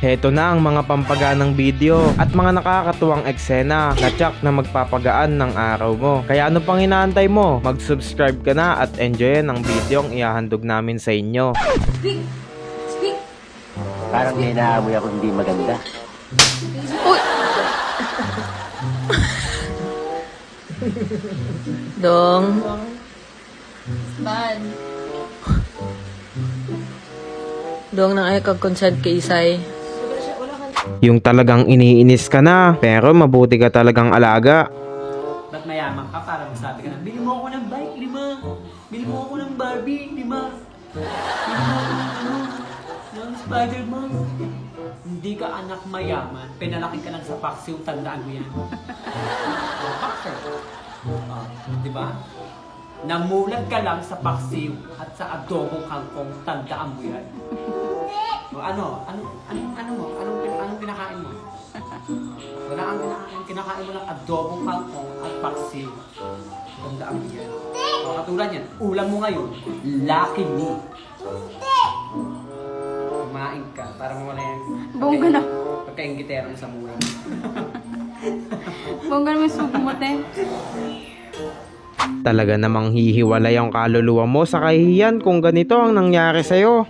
Heto na ang mga pampaganang video at mga nakakatuwang eksena na tsak na magpapagaan ng araw mo. Kaya ano pang inaantay mo? Mag-subscribe ka na at enjoyin ang video ang ihahandog namin sa inyo. Speak! Speak! Parang may naamoy ako hindi maganda. Uy! Dong. Ban. Dong nang ay kag-consent kay Isay. Yung talagang iniinis ka na, pero mabuti ka talagang alaga. Ba't mayaman ka para masabi ka na, bili mo ako ng bike, 5. Bili mo ako ng Barbie, 5. Bili mo ako ng Spider-Man. Hindi ka anak mayaman, pinalaki ka lang sa paksiw, tandaan mo yan. Paksiw. Di ba? Namulat ka lang sa paksiw at sa adobong kangkong, tandaan mo yan. O anong kinakain mo? Wala kang kinakain mo lang adobong kangkong at paksiw. Tandaan mo yan. O katulad yan, ulam mo ngayon, Lucky Me. Kumain ka para mawala yan. Bongga na. Pagka-ingitero mo sa mura. Bongga naman subo mo, te. Talaga namang hihiwalay ang kaluluwa mo sa kahihiyan kung ganito ang nangyari sa'yo.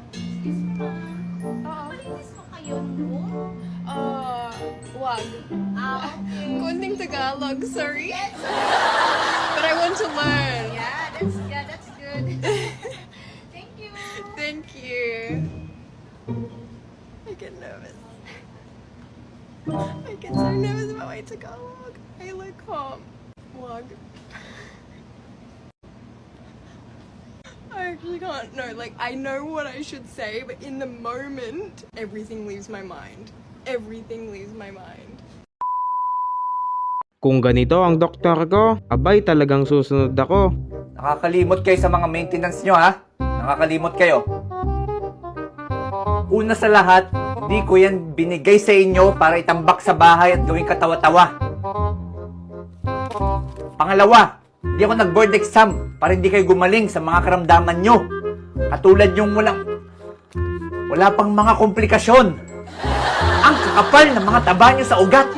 Wag. Konting Tagalog, sorry. But I want to learn. Yeah, that's good. Thank you. Thank you. I get nervous. I get so nervous about my Tagalog. I like wag. I actually can't know. Like, I know what I should say, but in the moment, everything leaves my mind. Everything leaves my mind. Kung ganito ang doktor ko, abay talagang susunod ako. Nakakalimot kayo sa mga maintenance nyo, ha? Nakakalimot kayo. Una sa lahat, hindi ko yan binigay sa inyo para itambak sa bahay at gawing katawa-tawa. Pangalawa, hindi ako nag-board exam para hindi kayo gumaling sa mga karamdaman nyo. Katulad yung wala pang mga komplikasyon. Ang kakapal ng mga taba nyo sa ugat.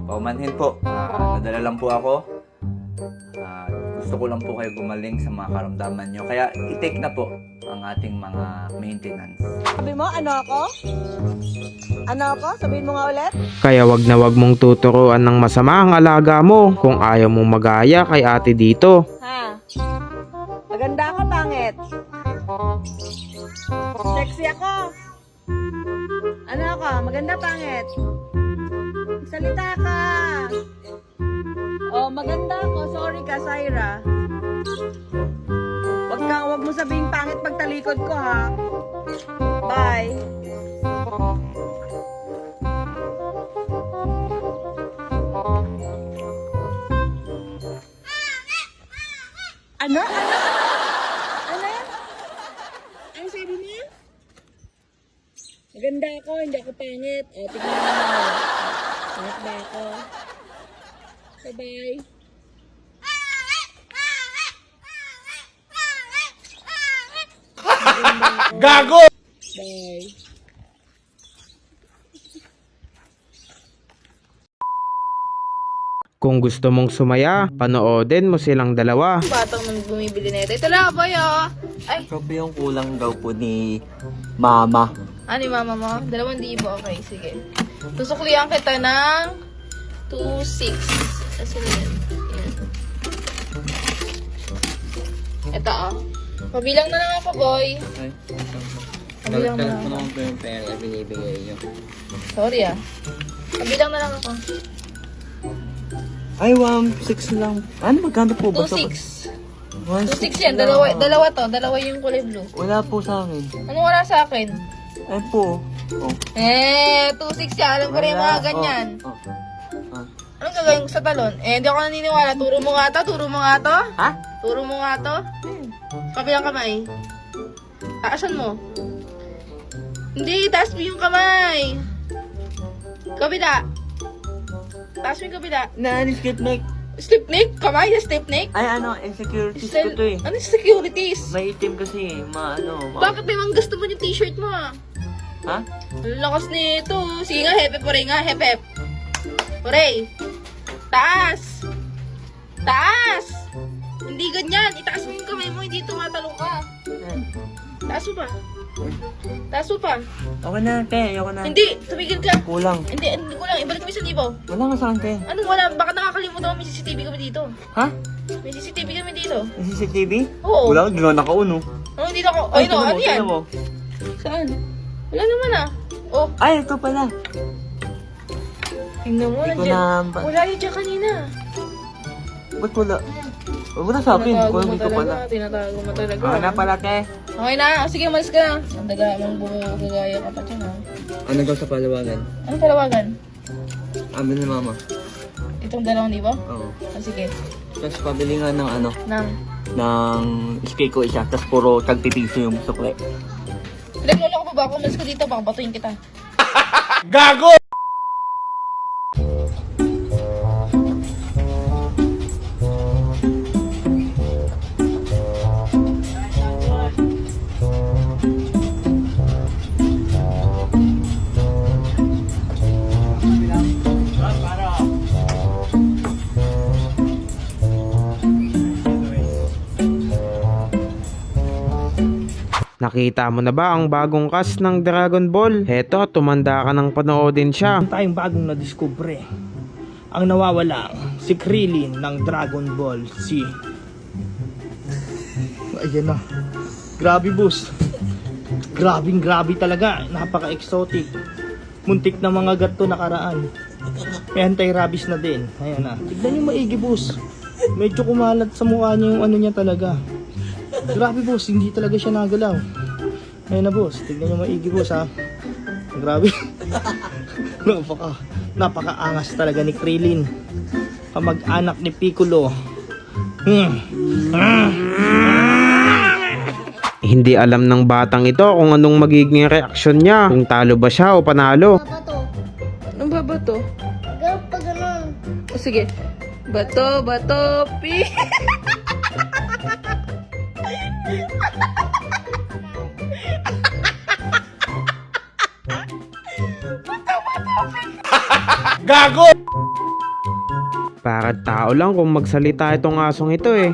Paumanhin po, nadala lang po ako. Gusto ko lang po kayo gumaling sa mga karamdaman nyo. Kaya i-take na po ang ating mga maintenance. Sabi mo, ano ako? Ano ako? Sabihin mo nga ulit? Kaya wag na wag mong tuturuan ng masama ang alaga mo kung ayaw mong magaya kay ate dito. Ha? Maganda ako, pangit. Sexy ako. Ano ako? Maganda, pangit. Salita ka. Oh, maganda ako. Sorry ka, Syra. Wag mo sabihing pangit pagtalikod ko, ha? Bye. Ano? Ano yan? Ano sabi niya? Maganda ako, hindi ako pangit. O, tignan mo. Pangit ba ako? Bye-bye. Gago! Bye. Kung gusto mong sumaya, panoodin mo silang dalawa. Batang nang bumibili na ito. Ito lang, boy, oh. Ay, Grabe yung kulang daw po ni Mama. ano yung mama mo? 2,000. Okay, sige. Susuklihan kita ng 2,600. Kasi yan. Yan. Ito, oh. Pabilang na lang ako, boy. Ay, Pabilang na lang ako. naman po yung pera binibigay nyo. Sorry, ah. Pabilang na lang ako. Ay, 1,600 lang. Ano, magkano po ba? 2,600. 1,600 2,600 yan. Dalawa to. Dalawa yung kulay blue. Wala po sa akin. Ano wala sa akin? Ay po. Oh. 2,600 yan. Alam ko rin yung mga ganyan. Oh. Anong gagawin ko sa talon? Hindi ako naniniwala. Turo mo nga to. Turo mo nga to. Ha? Turo mo nga to. Kabilang kamay. Taasan mo. Hindi, taas mo yung kamay. Kabila. Taas mo yung kabila. Naanis kit Mike. Stepnik? Kamay na Stepnik? Ay, ano, insecurities ko to eh. Ano yung securities? May itim kasi eh. Bakit may mga gusto mo yung t-shirt mo ah? Ha? Ang lakas nito. Sige nga, hepep, pare nga, hepep. Pare. Taas. Taas. Hindi ganyan. Itaas mo yung kamay mo, hindi tumatalong ka. Taas mo pa. Taas mo pa. Okay na, te. Ayoko na. Hindi, tumigil ka. Kulang. Hindi ko lang. Ibalik mo yung 1,000. Wala nga sa akin, te. Anong wala? Baka nakakalimutan mo may CCTV kami dito. Ha? May CCTV kami dito. May CCTV? Oo. Wala, hindi nga nakauno. Oh, hindi na ako. Ay, no, ano yan? tingnan mo. Saan? Wala naman ah. Oh, Ay, ito pala. tingnan mo. Hindi ko Nandiyan. na... Wala yun dyan kanina. Ba't wala? Huwag mo na sa akin. Tinatago Kung mo hindi ko pala. talaga. Tinatago mo talaga. Ah, na pala, te. Okay na. Sige, malis ka na. Ang daga mong gagaya ka pa dyan ha. Ano daw sa palawagan? Anong palawagan? Amin ni mama. Itong dalawang di ba? Oo. Ah, sige. Tapos pabili nga ng ano, Nang. ng skate ko isa. Tapos puro tagpipiso yung sukle. Naglolo ko pa ba ako? Malis ko dito. Baka batuin kita. Nakita mo na ba ang bagong cast ng Dragon Ball? Heto, tumanda ka ng panoodin siya. Tayong bagong nadiskubre. Ang nawawala, si Krillin ng Dragon Ball Z. Ayan na. Grabe boss. Grabe talaga. Napaka-exotic. Muntik na mga gato nakaraan. May anti-rabies na din. Ayan na. Tignan niyo maigi boss. Medyo kumalat sa mukha niya yung ano niya talaga. Grabe boss, hindi talaga siya nagalaw. Ayun na boss, tignan nyo maigi boss ha. Grabe. Napaka-angas talaga ni Krillin. Kamag-anak ni Piccolo. Hindi alam ng batang ito kung anong magiging reaksyon niya. Kung talo ba siya o panalo. Anong ba bato? Pag ganun. O sige. Bato, pi. Para tao lang kung magsalita itong asong ito eh.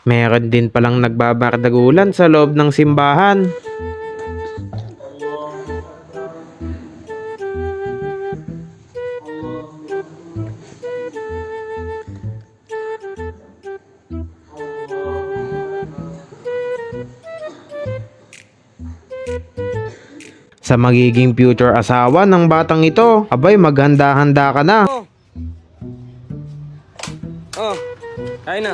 Meron din palang nagbabardagulan sa loob ng simbahan. Sa magiging future asawa ng batang ito, abay maghanda-handa ka na. Oh, kain na.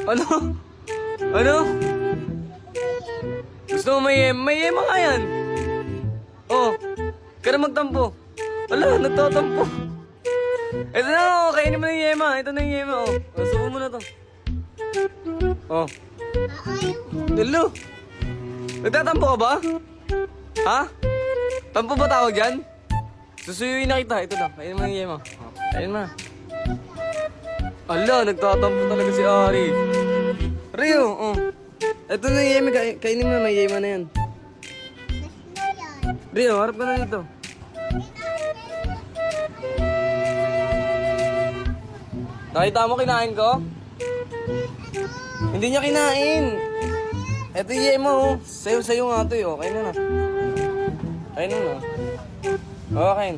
Ano? Ano? Gusto mo may yema nga yan. Oh, kaya magtampo. Ala, nagtatampo. Ito na, oh, kainin mo na yung yema. Ito na yung yema, oh. Subo mo na to. Oh. Hello? Nagtatampo ka ba? Ha? Tampo ba tawag yan? Susuyuin na kita. Ito na, kainin mo yung yema. Oh, kainin mo na. Ala, nagtatampo talaga si Ari. Rio, oh. Ito na yung yema, kainin mo na, may yema na yan. Rio, harap ka na dito. Nakita mo kinain ko? Hindi niya kinain. Ito yung yema, oh. Sayo nga ito, oh. Kainin na. Kainin na. Okay.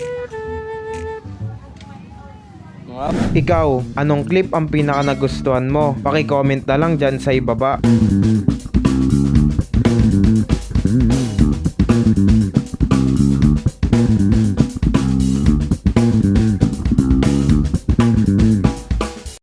Mga Ikaw, anong clip ang pinaka nagustuhan mo? Paki-comment na lang dyan sa ibaba.